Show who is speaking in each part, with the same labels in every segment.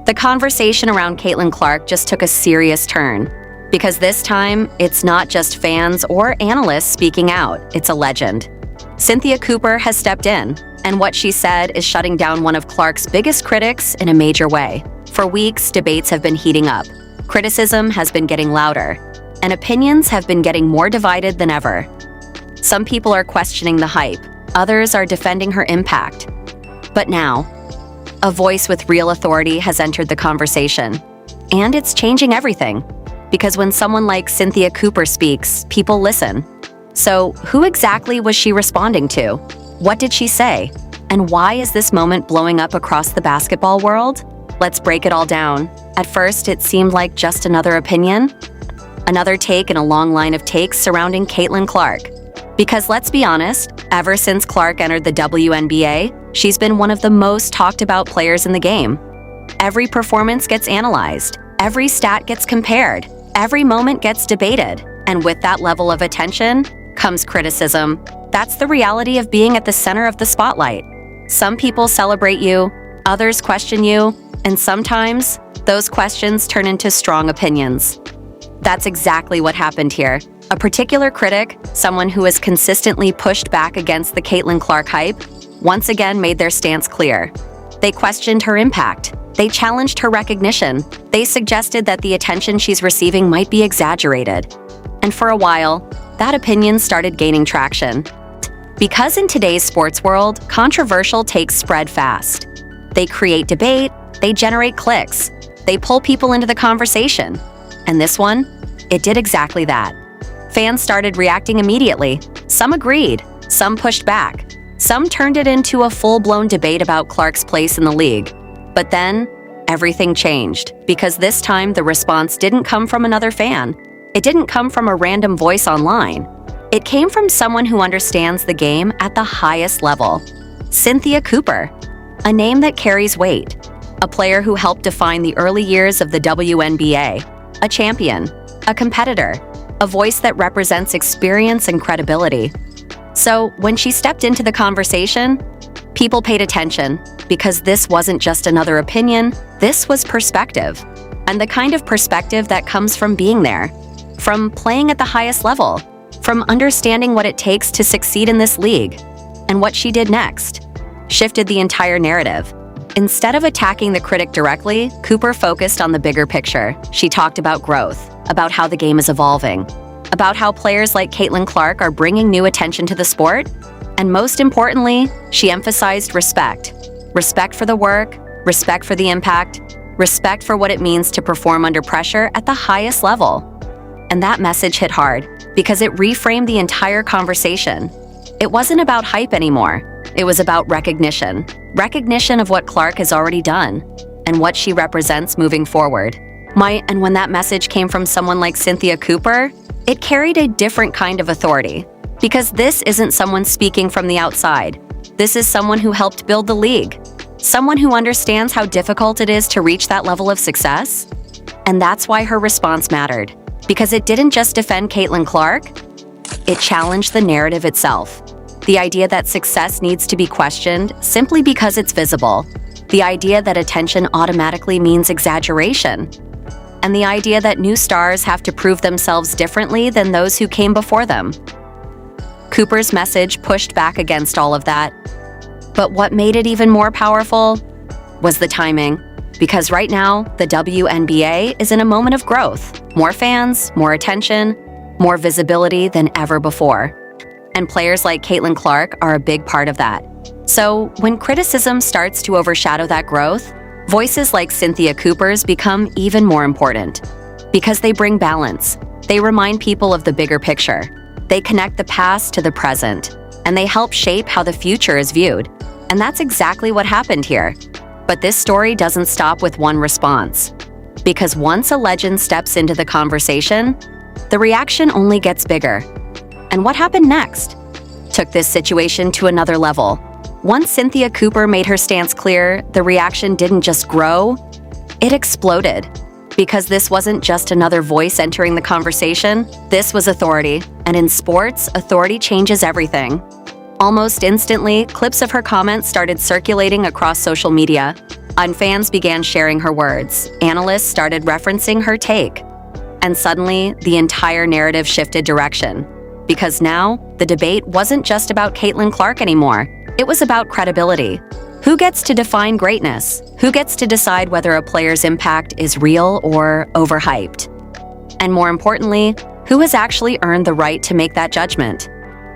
Speaker 1: The conversation around Caitlin Clark just took a serious turn. Because this time, it's not just fans or analysts speaking out, it's a legend. Cynthia Cooper has stepped in, and what she said is shutting down one of Clark's biggest critics in a major way. For weeks, debates have been heating up. Criticism has been getting louder, and opinions have been getting more divided than ever. Some people are questioning the hype, others are defending her impact. But now, a voice with real authority has entered the conversation. And it's changing everything. Because when someone like Cynthia Cooper speaks, people listen. So, who exactly was she responding to? What did she say? And why is this moment blowing up across the basketball world? Let's break it all down. At first, it seemed like just another opinion. Another take in a long line of takes surrounding Caitlin Clark. Because let's be honest, ever since Clark entered the WNBA, she's been one of the most talked about players in the game. Every performance gets analyzed. Every stat gets compared. Every moment gets debated. And with that level of attention comes criticism. That's the reality of being at the center of the spotlight. Some people celebrate you, others question you, and sometimes those questions turn into strong opinions. That's exactly what happened here. A particular critic, someone who has consistently pushed back against the Caitlin Clark hype, once again made their stance clear. They questioned her impact. They challenged her recognition. They suggested that the attention she's receiving might be exaggerated. And for a while, that opinion started gaining traction. Because in today's sports world, controversial takes spread fast. They create debate, they generate clicks, they pull people into the conversation. And this one, it did exactly that. Fans started reacting immediately. Some agreed, some pushed back. Some turned it into a full-blown debate about Clark's place in the league. But then, everything changed, because this time the response didn't come from another fan. It didn't come from a random voice online. It came from someone who understands the game at the highest level. Cynthia Cooper, a name that carries weight. A player who helped define the early years of the WNBA. A champion, a competitor, a voice that represents experience and credibility. So, when she stepped into the conversation, people paid attention, because this wasn't just another opinion, this was perspective. And the kind of perspective that comes from being there, from playing at the highest level, from understanding what it takes to succeed in this league. And what she did next shifted the entire narrative. Instead of attacking the critic directly, Cooper focused on the bigger picture. She talked about growth, about how the game is evolving, about how players like Caitlin Clark are bringing new attention to the sport, and most importantly, she emphasized respect. Respect for the work, respect for the impact, respect for what it means to perform under pressure at the highest level. And that message hit hard, because it reframed the entire conversation. It wasn't about hype anymore. It was about recognition. Recognition of what Clark has already done, and what she represents moving forward. And when that message came from someone like Cynthia Cooper, it carried a different kind of authority. Because this isn't someone speaking from the outside. This is someone who helped build the league. Someone who understands how difficult it is to reach that level of success. And that's why her response mattered. Because it didn't just defend Caitlin Clark, it challenged the narrative itself. The idea that success needs to be questioned simply because it's visible. The idea that attention automatically means exaggeration. And the idea that new stars have to prove themselves differently than those who came before them. Cooper's message pushed back against all of that. But what made it even more powerful was the timing. Because right now, the WNBA is in a moment of growth. More fans, more attention, more visibility than ever before. And players like Caitlin Clark are a big part of that. So when criticism starts to overshadow that growth, voices like Cynthia Cooper's become even more important. Because they bring balance. They remind people of the bigger picture. They connect the past to the present. And they help shape how the future is viewed. And that's exactly what happened here. But this story doesn't stop with one response. Because once a legend steps into the conversation, the reaction only gets bigger. And what happened next took this situation to another level. Once Cynthia Cooper made her stance clear, the reaction didn't just grow, it exploded. Because this wasn't just another voice entering the conversation, this was authority. And in sports, authority changes everything. Almost instantly, clips of her comments started circulating across social media. And fans began sharing her words. Analysts started referencing her take. And suddenly, the entire narrative shifted direction. Because now, the debate wasn't just about Caitlin Clark anymore. It was about credibility. Who gets to define greatness? Who gets to decide whether a player's impact is real or overhyped? And more importantly, who has actually earned the right to make that judgment?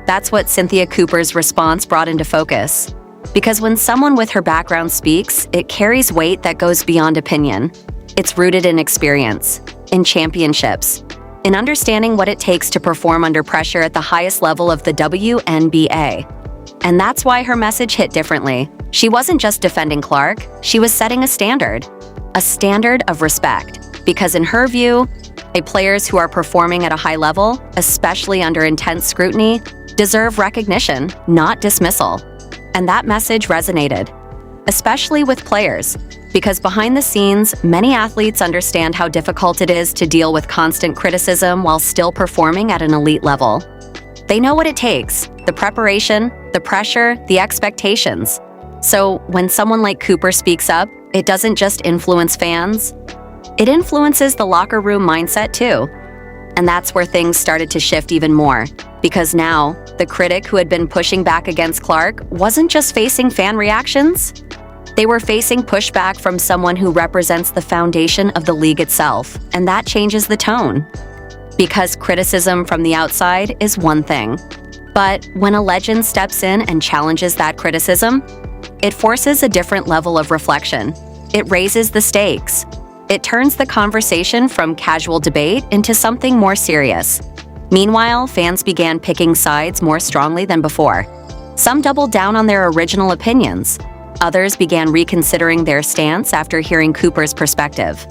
Speaker 1: That's what Cynthia Cooper's response brought into focus. Because when someone with her background speaks, it carries weight that goes beyond opinion. It's rooted in experience, in championships, in understanding what it takes to perform under pressure at the highest level of the WNBA. And that's why her message hit differently. She wasn't just defending Clark, she was setting a standard of respect. Because in her view, players who are performing at a high level, especially under intense scrutiny, deserve recognition, not dismissal. And that message resonated, especially with players, because behind the scenes, many athletes understand how difficult it is to deal with constant criticism while still performing at an elite level. They know what it takes, the preparation, the pressure, the expectations. So when someone like Cooper speaks up, it doesn't just influence fans, it influences the locker room mindset too. And that's where things started to shift even more. Because now, the critic who had been pushing back against Clark wasn't just facing fan reactions. They were facing pushback from someone who represents the foundation of the league itself, and that changes the tone. Because criticism from the outside is one thing. But when a legend steps in and challenges that criticism, it forces a different level of reflection. It raises the stakes. It turns the conversation from casual debate into something more serious. Meanwhile, fans began picking sides more strongly than before. Some doubled down on their original opinions. Others began reconsidering their stance after hearing Cooper's perspective.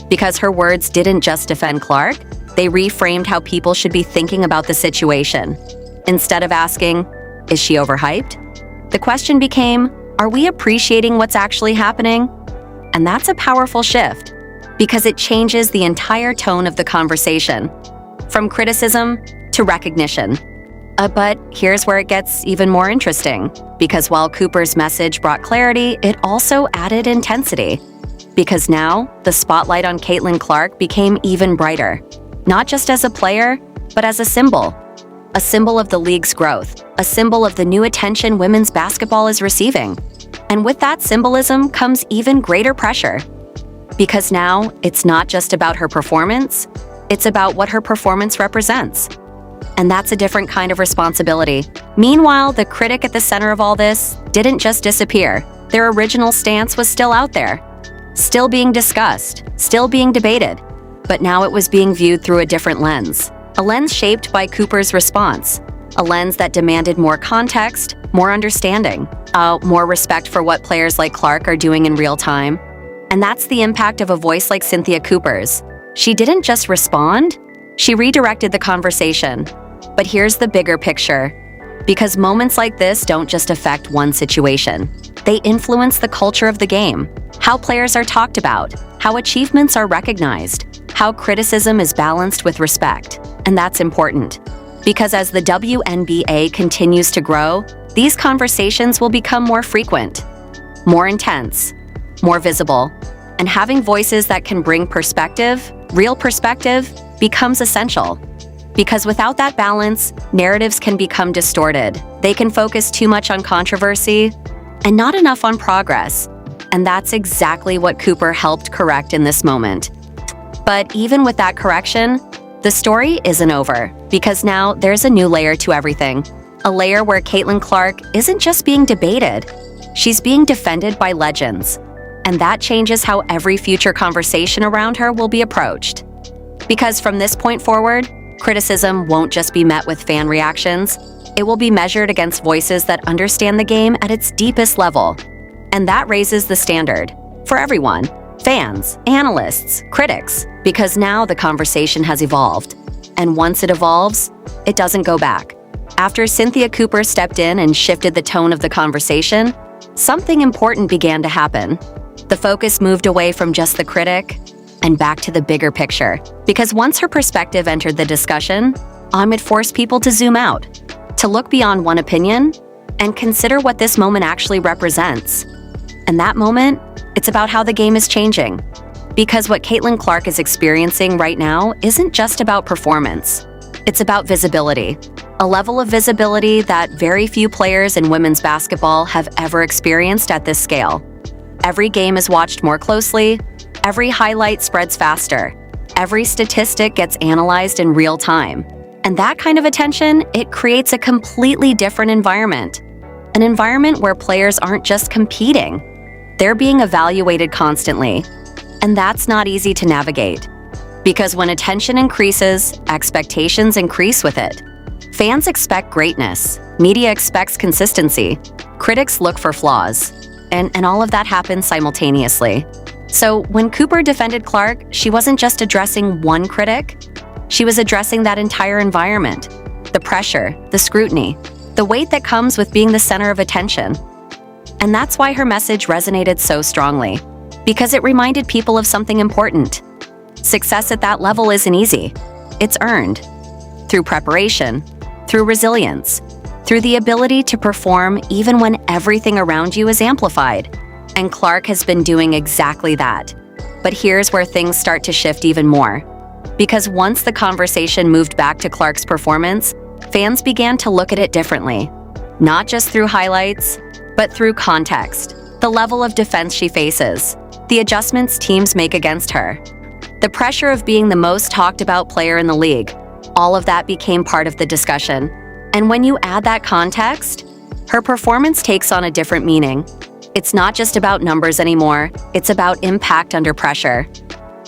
Speaker 1: Because her words didn't just defend Clark, they reframed how people should be thinking about the situation. Instead of asking, "Is she overhyped?" the question became, "Are we appreciating what's actually happening?" And that's a powerful shift, because it changes the entire tone of the conversation, from criticism to recognition. But here's where it gets even more interesting, because while Cooper's message brought clarity, it also added intensity. Because now, the spotlight on Caitlin Clark became even brighter, not just as a player, but as a symbol of the league's growth, a symbol of the new attention women's basketball is receiving. And with that symbolism comes even greater pressure. Because now, it's not just about her performance, it's about what her performance represents. And that's a different kind of responsibility. Meanwhile, the critic at the center of all this didn't just disappear. Their original stance was still out there, still being discussed, still being debated. But now it was being viewed through a different lens. A lens shaped by Cooper's response. A lens that demanded more context, more understanding, more respect for what players like Clark are doing in real time. And that's the impact of a voice like Cynthia Cooper's. She didn't just respond, she redirected the conversation. But here's the bigger picture. Because moments like this don't just affect one situation. They influence the culture of the game, how players are talked about, how achievements are recognized, how criticism is balanced with respect. And that's important. Because as the WNBA continues to grow, these conversations will become more frequent, more intense, more visible. And having voices that can bring perspective, real perspective, becomes essential. Because without that balance, narratives can become distorted. They can focus too much on controversy and not enough on progress. And that's exactly what Cooper helped correct in this moment. But even with that correction, the story isn't over, because now there's a new layer to everything. A layer where Caitlin Clark isn't just being debated, she's being defended by legends. And that changes how every future conversation around her will be approached. Because from this point forward, criticism won't just be met with fan reactions, it will be measured against voices that understand the game at its deepest level. And that raises the standard for everyone, fans, analysts, critics, because now the conversation has evolved. And once it evolves, it doesn't go back. After Cynthia Cooper stepped in and shifted the tone of the conversation, something important began to happen. The focus moved away from just the critic and back to the bigger picture. Because once her perspective entered the discussion, it forced people to zoom out, to look beyond one opinion, and consider what this moment actually represents. And that moment It's about how the game is changing. Because what Caitlin Clark is experiencing right now isn't just about performance. It's about visibility. A level of visibility that very few players in women's basketball have ever experienced at this scale. Every game is watched more closely, every highlight spreads faster, every statistic gets analyzed in real time. And that kind of attention, it creates a completely different environment. An environment where players aren't just competing, they're being evaluated constantly. And that's not easy to navigate. Because when attention increases, expectations increase with it. Fans expect greatness, media expects consistency, critics look for flaws, and all of that happens simultaneously. So when Cooper defended Clark, she wasn't just addressing one critic, she was addressing that entire environment. The pressure, the scrutiny, the weight that comes with being the center of attention. And that's why her message resonated so strongly, because it reminded people of something important. Success at that level isn't easy. It's earned. Through preparation, through resilience, through the ability to perform even when everything around you is amplified. And Clark has been doing exactly that. But here's where things start to shift even more. Because once the conversation moved back to Clark's performance, fans began to look at it differently. Not just through highlights, but through context, the level of defense she faces, the adjustments teams make against her, the pressure of being the most talked about player in the league. All of that became part of the discussion. And when you add that context, her performance takes on a different meaning. It's not just about numbers anymore, it's about impact under pressure.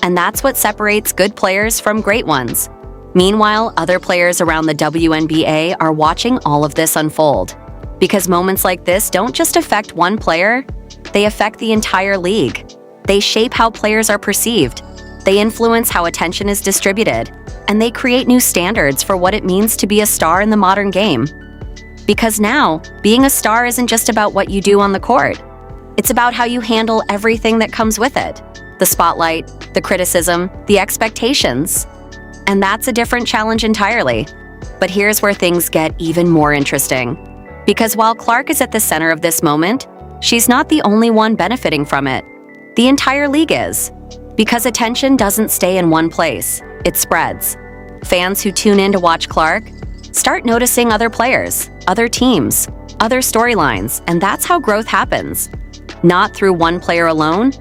Speaker 1: And that's what separates good players from great ones. Meanwhile, other players around the WNBA are watching all of this unfold. Because moments like this don't just affect one player, they affect the entire league. They shape how players are perceived. They influence how attention is distributed. And they create new standards for what it means to be a star in the modern game. Because now, being a star isn't just about what you do on the court. It's about how you handle everything that comes with it. The spotlight, the criticism, the expectations. And that's a different challenge entirely. But here's where things get even more interesting. Because while Clark is at the center of this moment, she's not the only one benefiting from it. The entire league is. Because attention doesn't stay in one place, it spreads. Fans who tune in to watch Clark start noticing other players, other teams, other storylines, and that's how growth happens. Not through one player alone,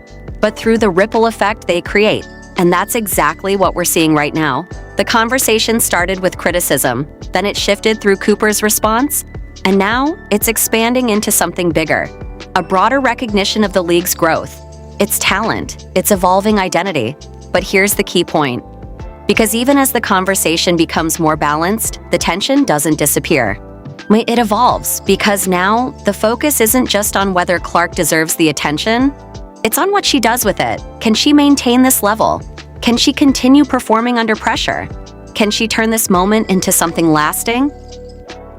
Speaker 1: but through the ripple effect they create. And that's exactly what we're seeing right now. The conversation started with criticism, then it shifted through Cooper's response, and now it's expanding into something bigger. A broader recognition of the league's growth, its talent, its evolving identity. But here's the key point. Because even as the conversation becomes more balanced, the tension doesn't disappear. It evolves, because now the focus isn't just on whether Clark deserves the attention, it's on what she does with it. Can she maintain this level? Can she continue performing under pressure? Can she turn this moment into something lasting?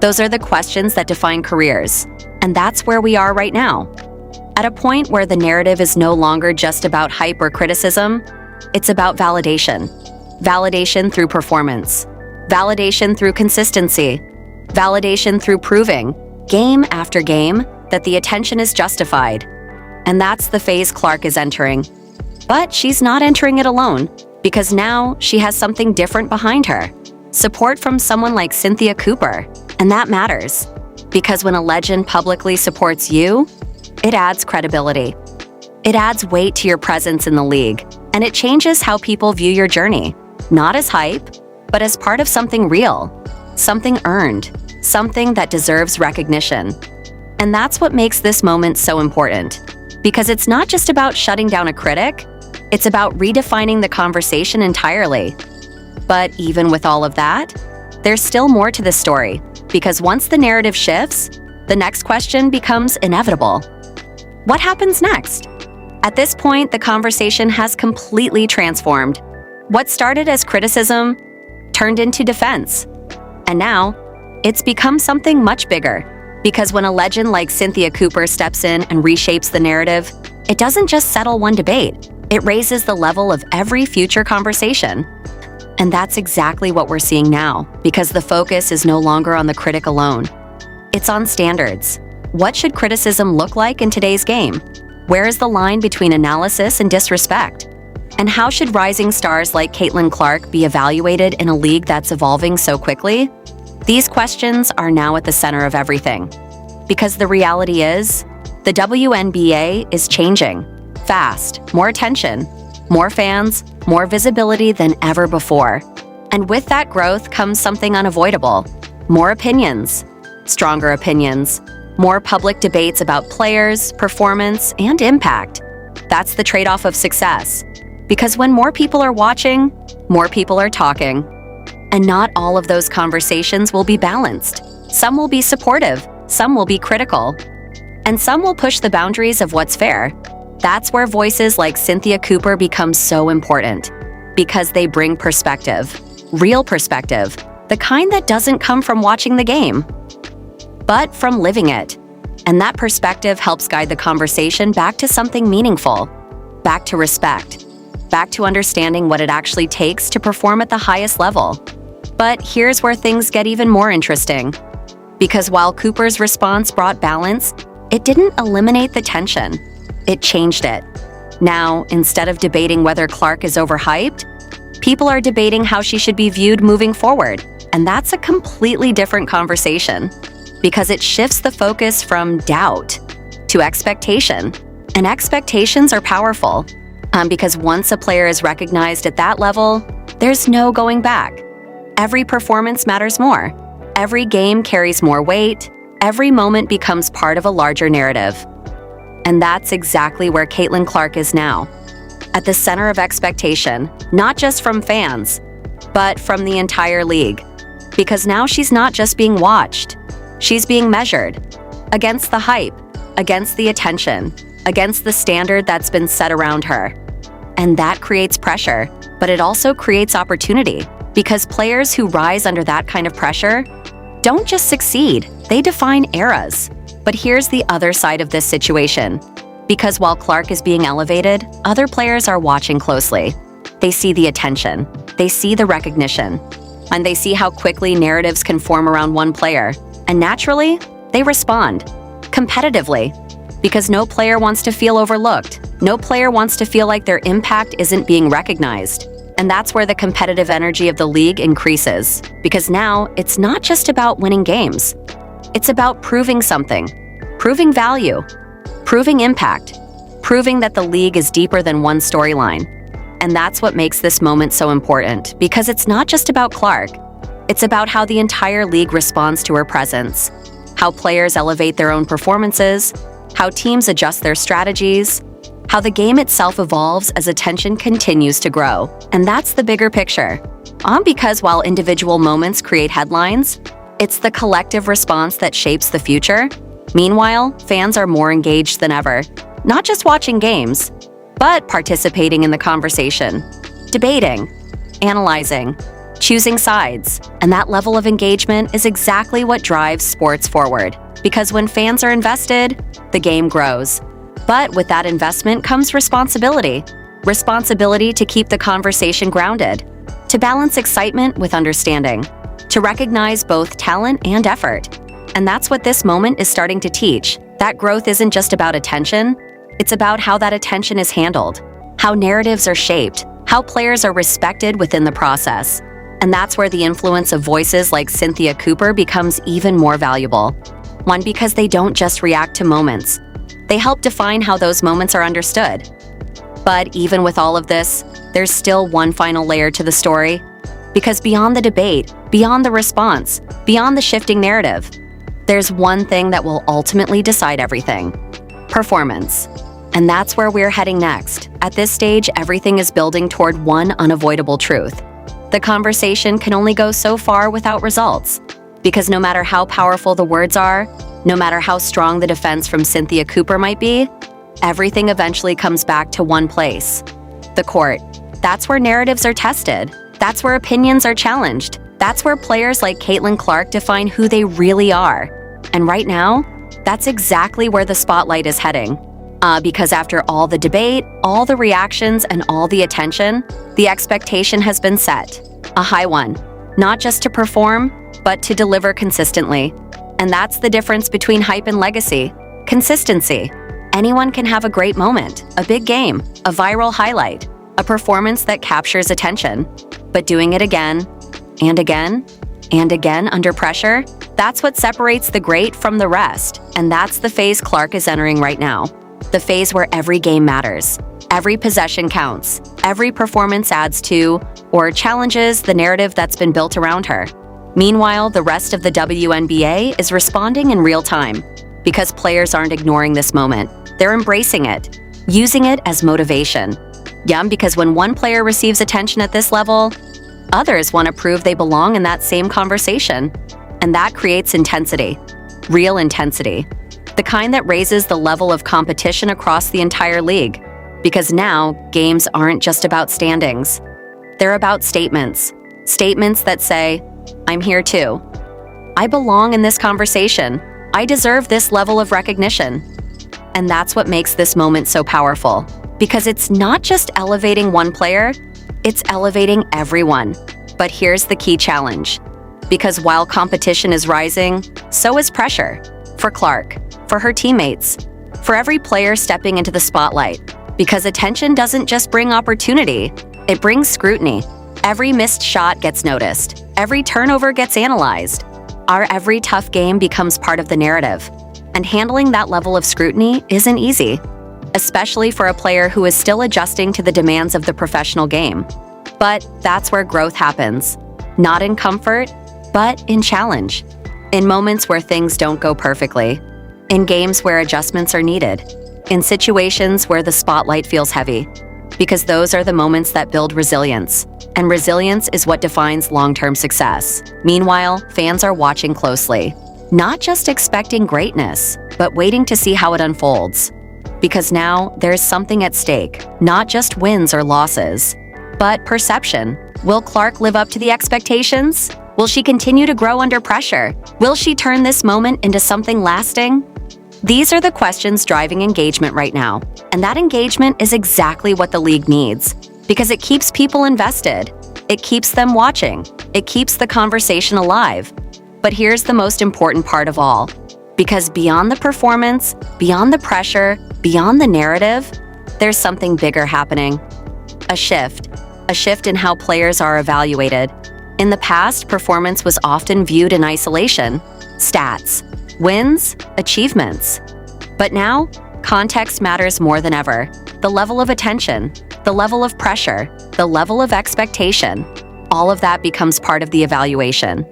Speaker 1: Those are the questions that define careers. And that's where we are right now. At a point where the narrative is no longer just about hype or criticism, it's about validation. Validation through performance. Validation through consistency. Validation through proving, game after game, that the attention is justified. And that's the phase Clark is entering. But she's not entering it alone, because now she has something different behind her. Support from someone like Cynthia Cooper. And that matters. Because when a legend publicly supports you, it adds credibility. It adds weight to your presence in the league. And it changes how people view your journey. Not as hype, but as part of something real. Something earned. Something that deserves recognition. And that's what makes this moment so important. Because it's not just about shutting down a critic, it's about redefining the conversation entirely. But even with all of that, there's still more to this story. Because once the narrative shifts, the next question becomes inevitable. What happens next? At this point, the conversation has completely transformed. What started as criticism turned into defense. And now, it's become something much bigger. Because when a legend like Cynthia Cooper steps in and reshapes the narrative, it doesn't just settle one debate. It raises the level of every future conversation. And that's exactly what we're seeing now, because the focus is no longer on the critic alone. It's on standards. What should criticism look like in today's game? Where is the line between analysis and disrespect? And how should rising stars like Caitlin Clark be evaluated in a league that's evolving so quickly? These questions are now at the center of everything. Because the reality is, the WNBA is changing. Fast, more attention, more fans, more visibility than ever before. And with that growth comes something unavoidable: more opinions, stronger opinions, more public debates about players, performance, and impact. That's the trade-off of success. Because when more people are watching, more people are talking. And not all of those conversations will be balanced. Some will be supportive, some will be critical, and some will push the boundaries of what's fair. That's where voices like Cynthia Cooper become so important, because they bring perspective, real perspective, the kind that doesn't come from watching the game, but from living it. And that perspective helps guide the conversation back to something meaningful, back to respect, back to understanding what it actually takes to perform at the highest level. But here's where things get even more interesting. Because while Cooper's response brought balance, it didn't eliminate the tension. It changed it. Now, instead of debating whether Clark is overhyped, people are debating how she should be viewed moving forward. And that's a completely different conversation, because it shifts the focus from doubt to expectation. And expectations are powerful, because once a player is recognized at that level, there's no going back. Every performance matters more. Every game carries more weight. Every moment becomes part of a larger narrative. And that's exactly where Caitlin Clark is now, at the center of expectation, not just from fans, but from the entire league. Because now she's not just being watched, she's being measured against the hype, against the attention, against the standard that's been set around her. And that creates pressure, but it also creates opportunity, because players who rise under that kind of pressure don't just succeed, they define eras. But here's the other side of this situation. Because while Clark is being elevated, other players are watching closely. They see the attention, they see the recognition, and they see how quickly narratives can form around one player. And naturally, they respond competitively, because no player wants to feel overlooked. No player wants to feel like their impact isn't being recognized. And that's where the competitive energy of the league increases, because now it's not just about winning games. It's about proving something, proving value, proving impact, proving that the league is deeper than one storyline. And that's what makes this moment so important, because it's not just about Clark. It's about how the entire league responds to her presence, how players elevate their own performances, how teams adjust their strategies, how the game itself evolves as attention continues to grow. And that's the bigger picture. Because while individual moments create headlines, it's the collective response that shapes the future. Meanwhile, fans are more engaged than ever, not just watching games, but participating in the conversation, debating, analyzing, choosing sides. And that level of engagement is exactly what drives sports forward. Because when fans are invested, the game grows. But with that investment comes responsibility. Responsibility to keep the conversation grounded, to balance excitement with understanding, to recognize both talent and effort. And that's what this moment is starting to teach. That growth isn't just about attention, it's about how that attention is handled, how narratives are shaped, how players are respected within the process. And that's where the influence of voices like Cynthia Cooper becomes even more valuable. One, because they don't just react to moments. They help define how those moments are understood. But even with all of this, there's still one final layer to the story. Because beyond the debate, beyond the response, beyond the shifting narrative, there's one thing that will ultimately decide everything: performance. And that's where we're heading next. At this stage, everything is building toward one unavoidable truth. The conversation can only go so far without results. Because no matter how powerful the words are, no matter how strong the defense from Cynthia Cooper might be, everything eventually comes back to one place: the court. That's where narratives are tested. That's where opinions are challenged. That's where players like Caitlin Clark define who they really are. And right now, that's exactly where the spotlight is heading. Because after all the debate, all the reactions, and all the attention, the expectation has been set. A high one. Not just to perform, but to deliver consistently. And that's the difference between hype and legacy: consistency. Anyone can have a great moment, a big game, a viral highlight, a performance that captures attention. But doing it again, and again, and again under pressure, that's what separates the great from the rest. And that's the phase Clark is entering right now. The phase where every game matters. Every possession counts. Every performance adds to, or challenges, the narrative that's been built around her. Meanwhile, the rest of the WNBA is responding in real time. Because players aren't ignoring this moment. They're embracing it, using it as motivation. Because when one player receives attention at this level, others want to prove they belong in that same conversation. And that creates intensity. Real intensity. The kind that raises the level of competition across the entire league. Because now, games aren't just about standings. They're about statements. Statements that say, I'm here too. I belong in this conversation. I deserve this level of recognition. And that's what makes this moment so powerful. Because it's not just elevating one player, it's elevating everyone. But here's the key challenge. Because while competition is rising, so is pressure. For Clark, for her teammates, for every player stepping into the spotlight. Because attention doesn't just bring opportunity, it brings scrutiny. Every missed shot gets noticed. Every turnover gets analyzed. Our every tough game becomes part of the narrative. And handling that level of scrutiny isn't easy, especially for a player who is still adjusting to the demands of the professional game. But that's where growth happens. Not in comfort, but in challenge. In moments where things don't go perfectly. In games where adjustments are needed. In situations where the spotlight feels heavy. Because those are the moments that build resilience. And resilience is what defines long-term success. Meanwhile, fans are watching closely. Not just expecting greatness, but waiting to see how it unfolds. Because now, there's something at stake. Not just wins or losses, but perception. Will Clark live up to the expectations? Will she continue to grow under pressure? Will she turn this moment into something lasting? These are the questions driving engagement right now. And that engagement is exactly what the league needs. Because it keeps people invested. It keeps them watching. It keeps the conversation alive. But here's the most important part of all. Because beyond the performance, beyond the pressure, beyond the narrative, there's something bigger happening. A shift. A shift in how players are evaluated. In the past, performance was often viewed in isolation. Stats, wins, achievements. But now, context matters more than ever. The level of attention, the level of pressure, the level of expectation, all of that becomes part of the evaluation.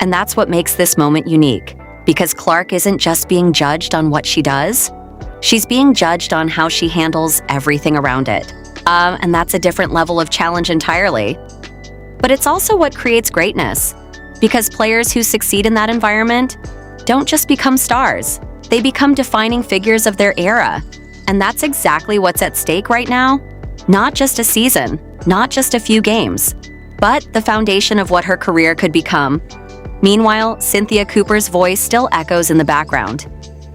Speaker 1: And that's what makes this moment unique. Because Clark isn't just being judged on what she does, she's being judged on how she handles everything around it. And that's a different level of challenge entirely. But it's also what creates greatness. Because players who succeed in that environment don't just become stars. They become defining figures of their era. And that's exactly what's at stake right now. Not just a season, not just a few games, but the foundation of what her career could become. Meanwhile, Cynthia Cooper's voice still echoes in the background.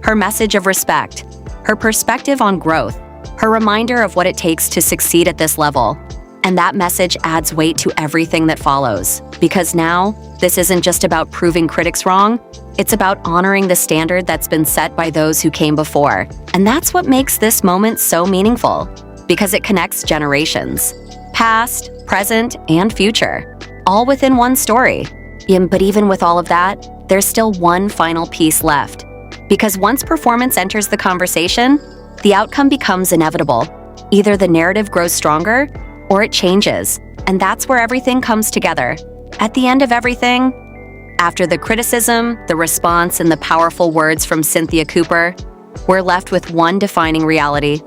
Speaker 1: Her message of respect, her perspective on growth, her reminder of what it takes to succeed at this level. And that message adds weight to everything that follows. Because now, this isn't just about proving critics wrong, it's about honoring the standard that's been set by those who came before. And that's what makes this moment so meaningful. Because it connects generations. Past, present, and future. All within one story. But even with all of that, there's still one final piece left. Because once performance enters the conversation, the outcome becomes inevitable. Either the narrative grows stronger, or it changes. And that's where everything comes together. At the end of everything, after the criticism, the response, and the powerful words from Cynthia Cooper, we're left with one defining reality.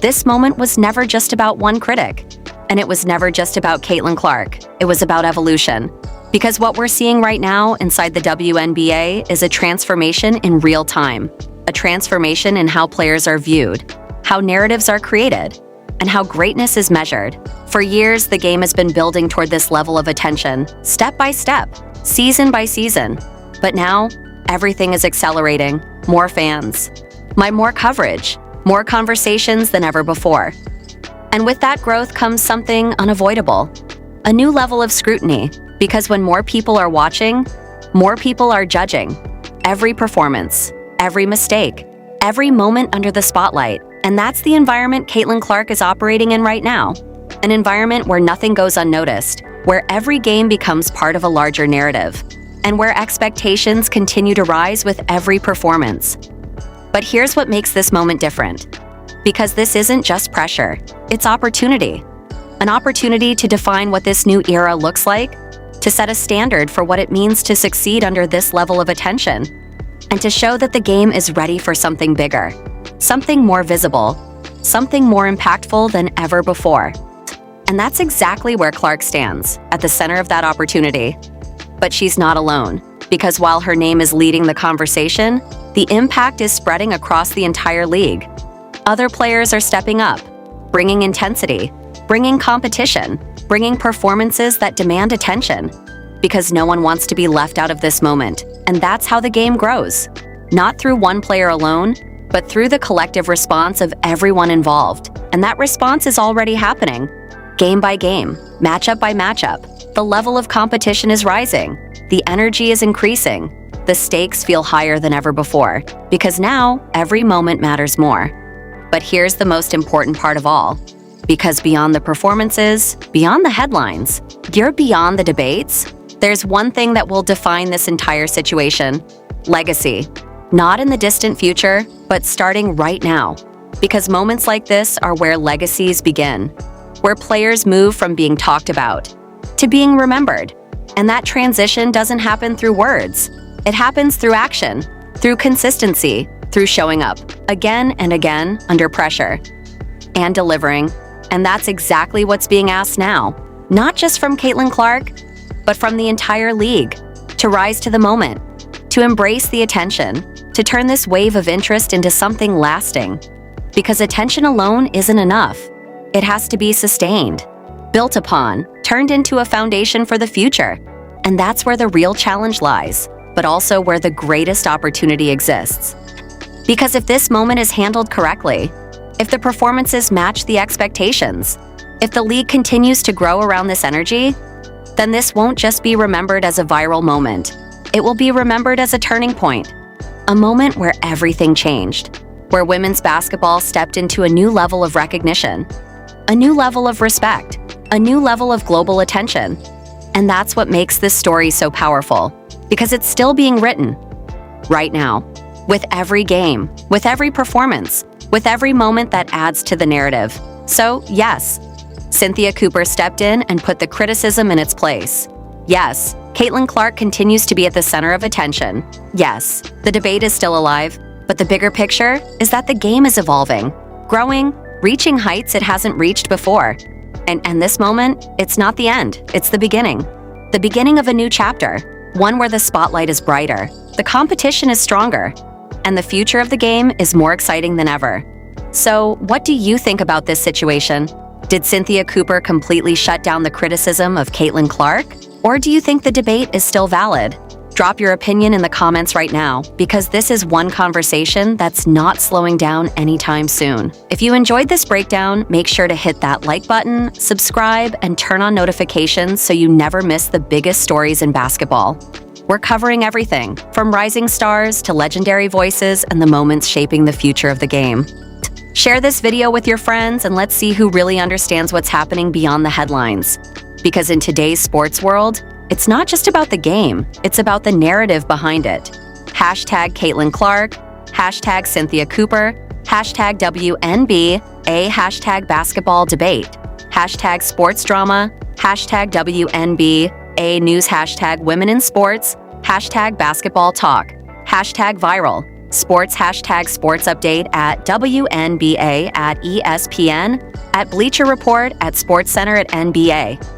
Speaker 1: This moment was never just about one critic. And it was never just about Caitlin Clark. It was about evolution. Because what we're seeing right now inside the WNBA is a transformation in real time. A transformation in how players are viewed, how narratives are created, and how greatness is measured. For years, the game has been building toward this level of attention, step by step, season by season. But now, everything is accelerating. More fans, more coverage, more conversations than ever before. And with that growth comes something unavoidable, a new level of scrutiny. Because when more people are watching, more people are judging. Every performance, every mistake, every moment under the spotlight. And that's the environment Caitlin Clark is operating in right now. An environment where nothing goes unnoticed, where every game becomes part of a larger narrative, and where expectations continue to rise with every performance. But here's what makes this moment different. Because this isn't just pressure, it's opportunity. An opportunity to define what this new era looks like, to set a standard for what it means to succeed under this level of attention, and to show that the game is ready for something bigger, something more visible, something more impactful than ever before. And that's exactly where Clark stands, at the center of that opportunity. But she's not alone, because while her name is leading the conversation, the impact is spreading across the entire league. Other players are stepping up, bringing intensity, bringing competition, bringing performances that demand attention, because no one wants to be left out of this moment. And that's how the game grows. Not through one player alone, but through the collective response of everyone involved. And that response is already happening. Game by game, matchup by matchup, the level of competition is rising. The energy is increasing. The stakes feel higher than ever before, because now every moment matters more. But here's the most important part of all. Because beyond the performances, beyond the headlines, you're beyond the debates, there's one thing that will define this entire situation: legacy. Not in the distant future, but starting right now. Because moments like this are where legacies begin, where players move from being talked about to being remembered. And that transition doesn't happen through words. It happens through action, through consistency, through showing up again and again under pressure and delivering. And that's exactly what's being asked now, not just from Caitlin Clark, but from the entire league, to rise to the moment, to embrace the attention, to turn this wave of interest into something lasting. Because attention alone isn't enough. It has to be sustained, built upon, turned into a foundation for the future. And that's where the real challenge lies, but also where the greatest opportunity exists. Because if this moment is handled correctly, if the performances match the expectations, if the league continues to grow around this energy, then this won't just be remembered as a viral moment. It will be remembered as a turning point, a moment where everything changed, where women's basketball stepped into a new level of recognition, a new level of respect, a new level of global attention. And that's what makes this story so powerful, because it's still being written right now, with every game, with every performance, with every moment that adds to the narrative. So, yes, Cynthia Cooper stepped in and put the criticism in its place. Yes, Caitlin Clark continues to be at the center of attention. Yes, the debate is still alive, but the bigger picture is that the game is evolving, growing, reaching heights it hasn't reached before. And this moment, it's not the end, it's the beginning. The beginning of a new chapter, one where the spotlight is brighter, the competition is stronger, and the future of the game is more exciting than ever. So, what do you think about this situation? Did Cynthia Cooper completely shut down the criticism of Caitlin Clark? Or do you think the debate is still valid? Drop your opinion in the comments right now, because this is one conversation that's not slowing down anytime soon. If you enjoyed this breakdown, make sure to hit that like button, subscribe, and turn on notifications so you never miss the biggest stories in basketball. We're covering everything, from rising stars to legendary voices and the moments shaping the future of the game. Share this video with your friends and let's see who really understands what's happening beyond the headlines. Because in today's sports world, it's not just about the game, it's about the narrative behind it. Hashtag Caitlin Clark, hashtag Cynthia Cooper, hashtag WNBA, hashtag basketball debate, hashtag sports drama, hashtag WNBA news, hashtag women in sports, hashtag basketball talk, hashtag viral, sports, hashtag sports update at WNBA at ESPN, at Bleacher Report, at SportsCenter at NBA.